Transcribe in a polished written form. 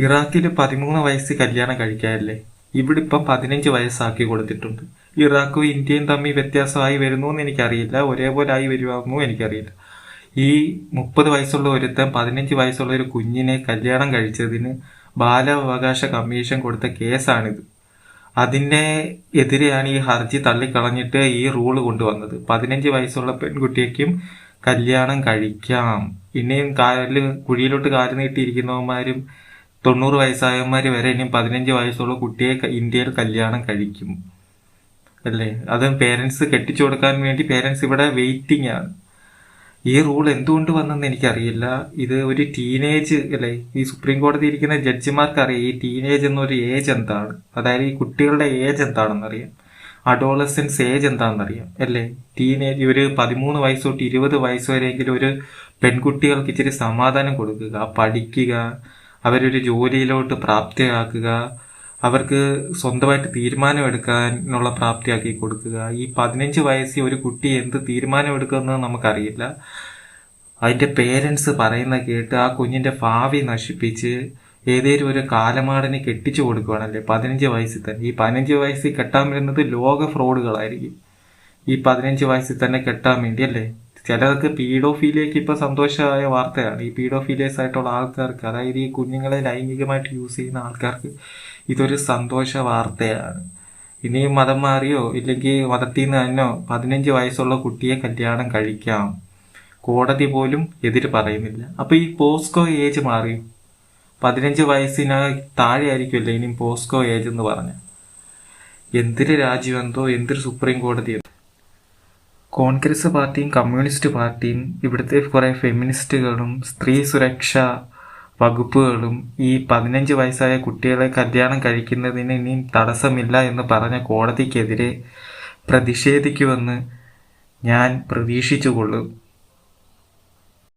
ഇറാഖിൽ 13 വയസ്സ് കല്യാണം കഴിക്കാനല്ലേ, ഇവിടെ ഇപ്പം 15 വയസ്സാക്കി കൊടുത്തിട്ടുണ്ട്. ഇറാഖും ഇന്ത്യയും തമ്മിൽ വ്യത്യാസമായി വരുന്നു എന്ന് എനിക്കറിയില്ല, ഒരേപോലെ ആയി വരുവാണെന്നും എനിക്കറിയില്ല. ഈ 30 വയസ്സുള്ള ഒരുത്തൻ 15 വയസ്സുള്ള ഒരു കുഞ്ഞിനെ കല്യാണം കഴിച്ചതിന് ബാലാവകാശ കമ്മീഷൻ കൊടുത്ത കേസാണിത്. അതിനെ എതിരെയാണ് ഈ ഹർജി തള്ളിക്കളഞ്ഞിട്ട് ഈ റൂള് കൊണ്ടുവന്നത്. 15 വയസ്സുള്ള പെൺകുട്ടിക്കും കല്യാണം കഴിക്കാം. ഇനിയും കുഴിയിലോട്ട് കാല് നീട്ടിയിരിക്കുന്നവന്മാരും 90 വയസ്സായവന്മാര് വരെ ഇനിയും 15 വയസ്സുള്ള കുട്ടിയെ ഇന്ത്യയിൽ കല്യാണം കഴിക്കും അല്ലേ. അത് പേരൻസ് കെട്ടിച്ചു കൊടുക്കാൻ വേണ്ടി പേരൻസ് ഇവിടെ വെയിറ്റിംഗ് ആണ്. ഈ റൂൾ എന്തുകൊണ്ട് വന്നെന്ന് എനിക്കറിയില്ല. ഇത് ഒരു ടീനേജ് അല്ലേ, ഈ സുപ്രീം കോടതി ഇരിക്കുന്ന ജഡ്ജിമാർക്ക് അറിയാം ഈ ടീനേജ് എന്നൊരു ഏജ് എന്താണ്, അതായത് ഈ കുട്ടികളുടെ ഏജ് എന്താണെന്നറിയാം, അഡോളസൻസ് ഏജ് എന്താണെന്നറിയാം അല്ലേ. ടീനേജ് ഒരു 13 വയസ്സ് തൊട്ട് 20 വയസ്സ് വരെയെങ്കിലും ഒരു പെൺകുട്ടികൾക്ക് ഇച്ചിരി സമാധാനം കൊടുക്കുക, പഠിക്കുക, അവരൊരു ജോലിയിലോട്ട് പ്രാപ്തിയാക്കുക, അവർക്ക് സ്വന്തമായിട്ട് തീരുമാനം എടുക്കാനുള്ള പ്രാപ്തിയാക്കി കൊടുക്കുക. ഈ 15 വയസ്സിൽ ഒരു കുട്ടി എന്ത് തീരുമാനം എടുക്കുന്നത് നമുക്കറിയില്ല. അതിന്റെ പേരൻസ് പറയുന്ന കേട്ട് ആ കുഞ്ഞിന്റെ ഭാവി നശിപ്പിച്ച് ഏതേലും ഒരു കാലമാടന് കെട്ടിച്ചു കൊടുക്കുകയാണല്ലേ 15 വയസ്സിൽ തന്നെ. ഈ 15 വയസ്സിൽ കെട്ടാൻ വരുന്നത് ലോക ഫ്രോഡുകളായിരിക്കും. ഈ 15 വയസ്സിൽ തന്നെ കെട്ടാൻ വേണ്ടി അല്ലേ. ചിലർക്ക് പീഡോഫീലിയക്ക് ഇപ്പൊ സന്തോഷമായ വാർത്തയാണ്. ഈ പീഡോഫീലിയസ് ആയിട്ടുള്ള ആൾക്കാർക്ക്, അതായത് ഈ കുഞ്ഞുങ്ങളെ ലൈംഗികമായിട്ട് യൂസ് ചെയ്യുന്ന ആൾക്കാർക്ക് ഇതൊരു സന്തോഷ വാർത്തയാണ്. ഇനിയും മതം മാറിയോ ഇല്ലെങ്കിൽ മതത്തിൽ നിന്ന് തന്നോ 15 വയസ്സുള്ള കുട്ടിയെ കല്യാണം കഴിക്കാം. കോടതി പോലും എതിര് പറയുന്നില്ല. അപ്പൊ ഈ പോസ്കോ ഏജ് മാറിയോ? 15 വയസ്സിന് താഴെ ആയിരിക്കുമല്ലോ ഇനിയും പോസ്കോ ഏജ് എന്ന് പറഞ്ഞ. എന്തൊരു രാജ്യമെന്തോ, എന്തൊരു സുപ്രീം കോടതി. കോൺഗ്രസ് പാർട്ടിയും കമ്മ്യൂണിസ്റ്റ് പാർട്ടിയും ഇവിടുത്തെ കുറെ ഫെമിനിസ്റ്റുകളും സ്ത്രീ സുരക്ഷാ വകുപ്പുകളും ഈ 15 വയസ്സായ കുട്ടികളെ കല്യാണം കഴിക്കുന്നതിന് ഇനിയും തടസ്സമില്ല എന്ന് പറഞ്ഞ കോടതിക്കെതിരെ പ്രതിഷേധിക്കുമെന്ന് ഞാൻ പ്രതീക്ഷിച്ചുകൊള്ളും.